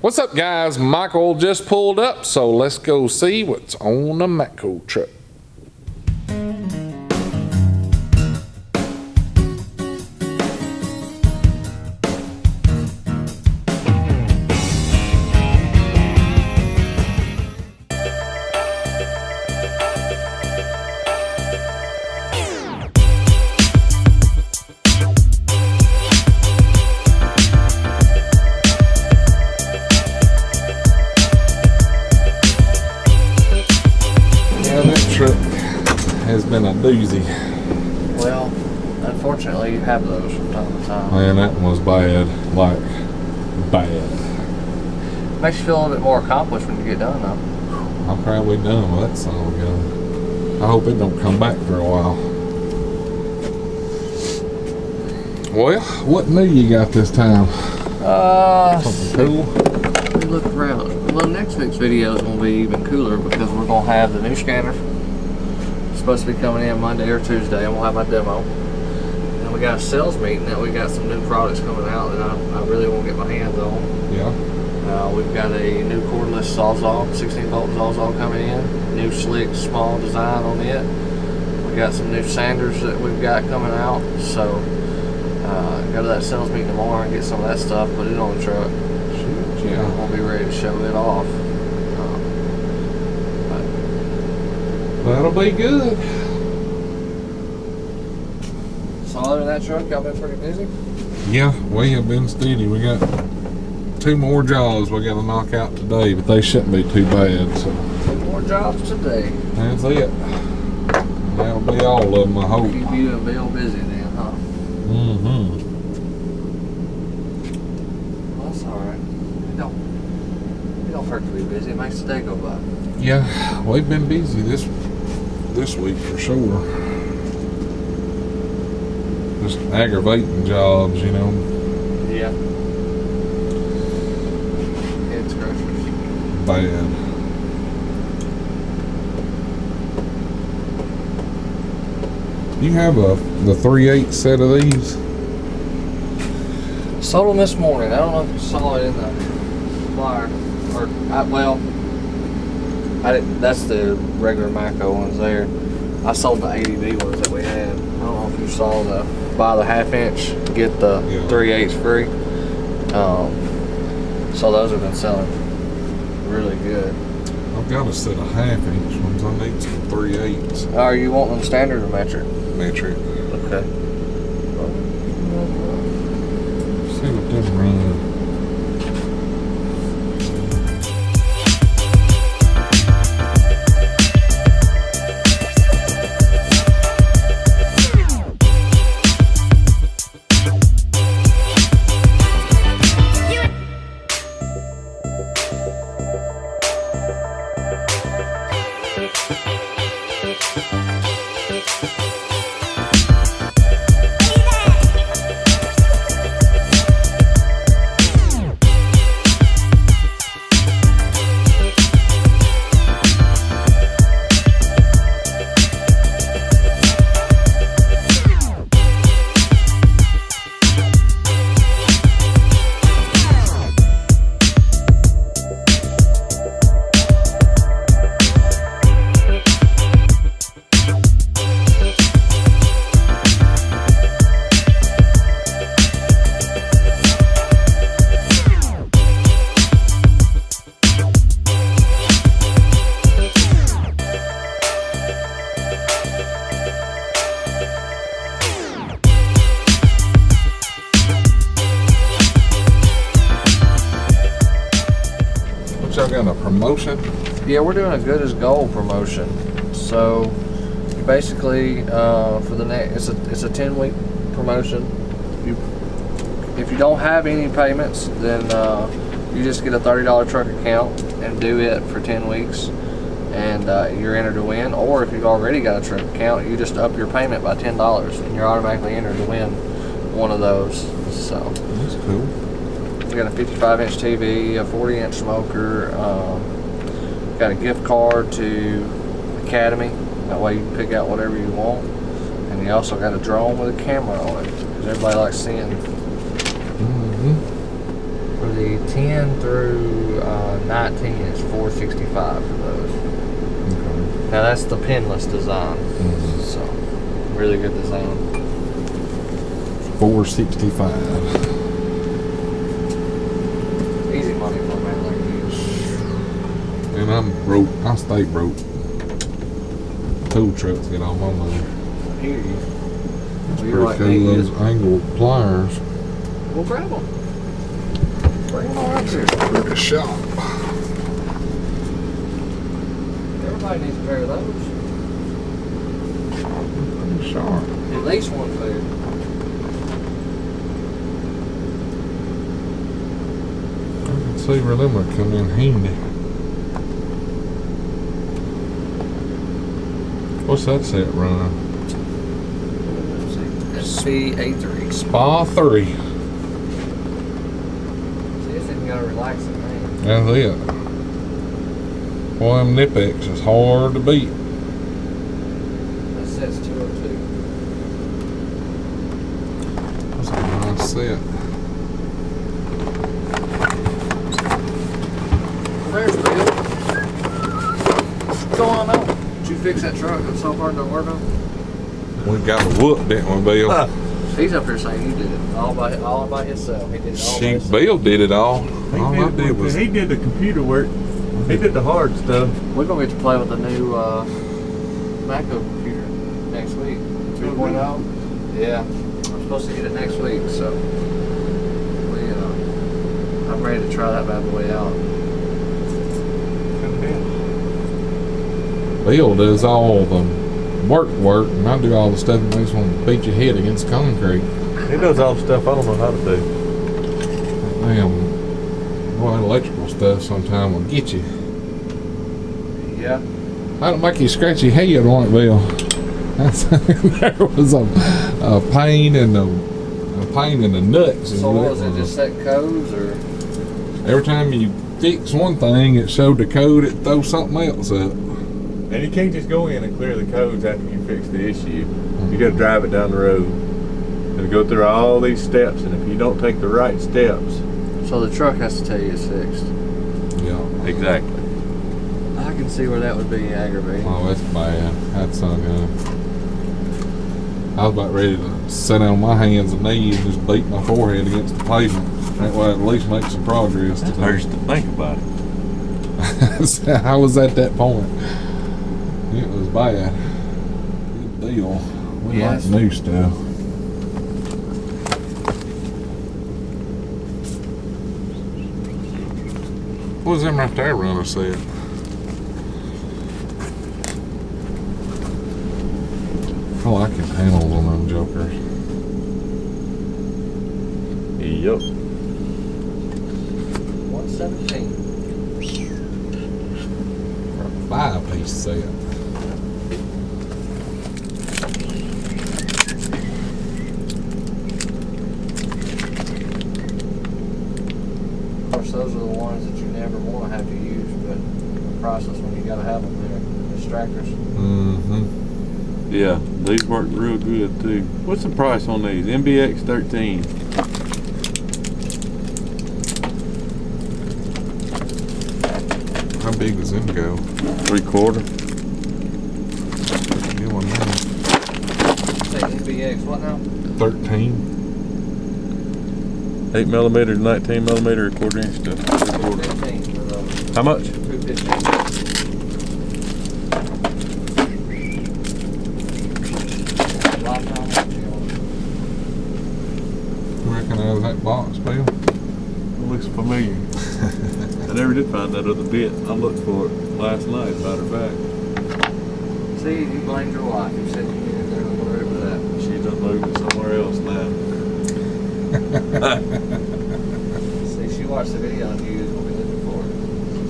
What's up, guys? Michael just pulled up, so let's go see what's on the Matco truck. Has been a doozy. Well, unfortunately, you have those from time to time. Man, that one was bad. Like, bad. Makes you feel a little bit more accomplished when you get done, though. I'm probably done with that song again. I hope it don't come back for a while. Well, what new you got this time? Something cool? Let me look around. Well, next week's video is going to be even cooler because we're going to have the new scanner. Supposed to be coming in Monday or Tuesday, and we'll have my demo. And we got a sales meeting that we got some new products coming out that I really want to get my hands on. Yeah. We've got a new cordless Sawzall, 16-volt Sawzall coming in. New slick, small design on it. We got some new sanders that we've got coming out. So, go to that sales meeting tomorrow and get some of that stuff, put it on the truck. Shoot, yeah. We'll be ready to show it off. That'll be good. So other than that truck, y'all been pretty busy? Yeah, we have been steady. We got 2 more jobs we got to knock out today, but they shouldn't be too bad. So 2 more jobs today. that's it. And that'll be all of them, I hope. Keep you and Bill busy then, huh? Mm-hmm. Well, that's alright. It don't hurt to be busy. It makes the day go by. Yeah, we've been busy this week for sure. Just aggravating jobs, you know. Yeah. Head scratchers. Bad. You have the 3/8 set of these? Sold them this morning. I don't know if you saw it in the flyer. I didn't. That's the regular Matco ones there. I sold the 80B ones that we had. I don't know if you saw the buy the 1/2 inch, get the 3/8 free. So those have been selling really good. I've got a set of 1/2 inch ones. I need some 3/8s. Are you wanting them standard or metric? Metric. Okay. See what them run. Y'all got a promotion? Yeah, we're doing a good as gold promotion. So basically, for the next, it's a 10-week promotion. If you don't have any payments, then you just get a $30 truck account and do it for 10 weeks, and you're entered to win. Or if you've already got a truck account, you just up your payment by $10, and you're automatically entered to win one of those. So that's cool. We got a 55-inch TV, a 40-inch smoker, got a gift card to Academy. That way you can pick out whatever you want. And you also got a drone with a camera on it, because everybody likes seeing. Mm-hmm. For the say 10 through 19 is $465 for those. Okay. Now that's the pinless design, Mm-hmm. so really good design. $465. Easy money for a man like you. And I'm broke. I stay broke. Tool trucks get all my money. I hear you. It's Well, pretty you're like cool. me, Those angled pliers. We'll grab them. Bring them all up here. Pretty sharp. Everybody needs a pair of those. Pretty sharp. At least one pair. I can see where them would come in handy. What's that set running? SB83. Spa 3. See, it's even got a relaxing name. That's it. Boy, them Knipex is hard to beat. That set's 202. That's a nice set. Well, there's Bill. What's going on? Did you fix that truck that's so hard to work on? We got a whoop, didn't we, Bill? He's up here saying you did it all by himself. He did it all by himself. Bill did it all. All I did was He did the computer work. He did the hard stuff. We're gonna get to play with the new Matco computer next week. 3.0. Yeah, I'm supposed to get it next week, so I'm ready to try that bad boy out. Bill does all the work, and I do all the stuff that makes one beat your head against concrete. He does all the stuff I don't know how to do. Damn, boy, electrical stuff sometimes will get you. Yeah. I don't make you scratch your head on it, Bill. There was a pain in the nuts. So what was it? Just set codes or? Every time you fix one thing, it showed the code. It throw something else up. And you can't just go in and clear the codes after you fix the issue. You got to drive it down the road and go through all these steps. And if you don't take the right steps, So the truck has to tell you it's fixed. Yeah. exactly. I can see where that would be aggravating. Oh, that's bad. That's not good. I was about ready to sit on my hands and knees and just beat my forehead against the pavement. That way, at least make some progress. It hurts to think about it. I was at that point. It was bad. Good deal. We Yes. like new stuff. What was them right there runner said? I like his handles on them jokers. Yep. 117. 5-piece set. Of course, those are the ones that you never want to have to use, but the process when you got to have them there. Distractors. Mm-hmm. Yeah, these work real good too. What's the price on these? MBX 13. How big does them go? 3/4. Get one there. Say MBX, what now? 13. 8mm to 19mm, 1/4 inch to 3/4. 15 for those. How much? 215. Lifetime warranty on it. You reckon out of that box, Bill? It looks familiar. I never did find that other bit. I looked for it last night, about her back. See, you blamed your wife. You said you needed to worry about that. She's unloading it somewhere else now. See, she watched the video on you when we looking for it.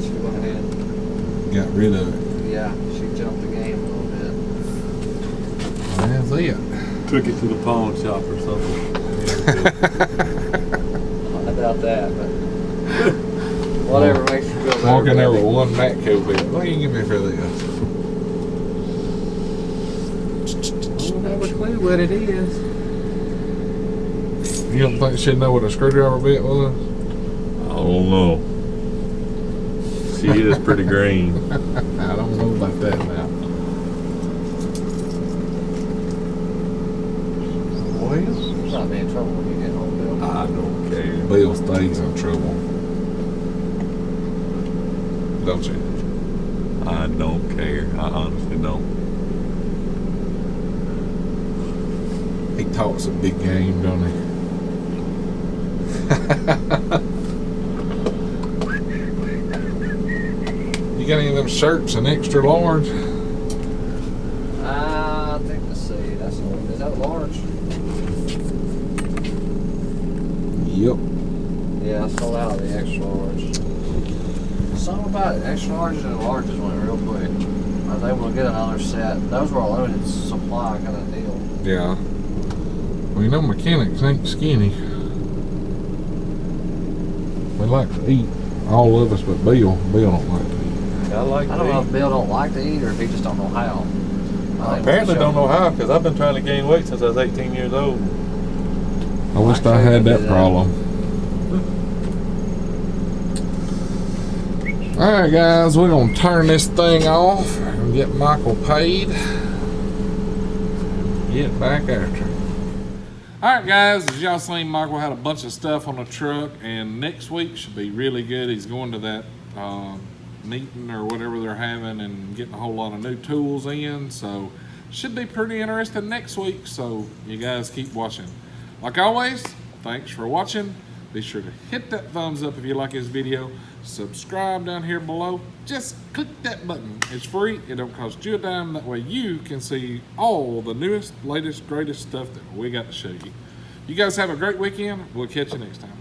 She went ahead. Got rid of it. Yeah, she jumped the game a little bit. That's it. Took it to the pawn shop or something. I doubt that, but whatever makes you feel better. Walking there with one Matco bit. What do you give me for this? I don't have a clue what it is. You don't think she'd know what a screwdriver bit was? I Oh no. She is pretty green. I don't know about that now. Well, It's not be in trouble when you get home, Bill. I don't care. Bill stays in trouble. Don't you? I don't care. I honestly don't. He talks a big game, don't he? You got any of them shirts in extra large? I think, let's see, is that a large? Yep. Yeah, I sold out of the extra large. Something about it, extra larges and larges went real quick. I was able to get another set. Those were a limited supply kind of deal. Yeah. Well, you know, mechanics ain't skinny. We like to eat. All of us but Bill. Bill don't like to eat. I like I don't know if Bill don't like to eat or if he just don't know how. I apparently don't know how, because I've been trying to gain weight since I was 18 years old. I wished I had that problem. Alright guys, we're going to turn this thing off and get Michael paid. Get back after him. Alright guys, as y'all seen, Michael had a bunch of stuff on the truck, and next week should be really good. He's going to that meeting or whatever they're having and getting a whole lot of new tools in, so should be pretty interesting next week, so you guys keep watching. Like always, thanks for watching. Be sure to hit that thumbs up if you like this video. Subscribe down here below. Just click that button. It's free. It don't cost you a dime. That way you can see all the newest, latest, greatest stuff that we got to show you. You guys have a great weekend. We'll catch you next time.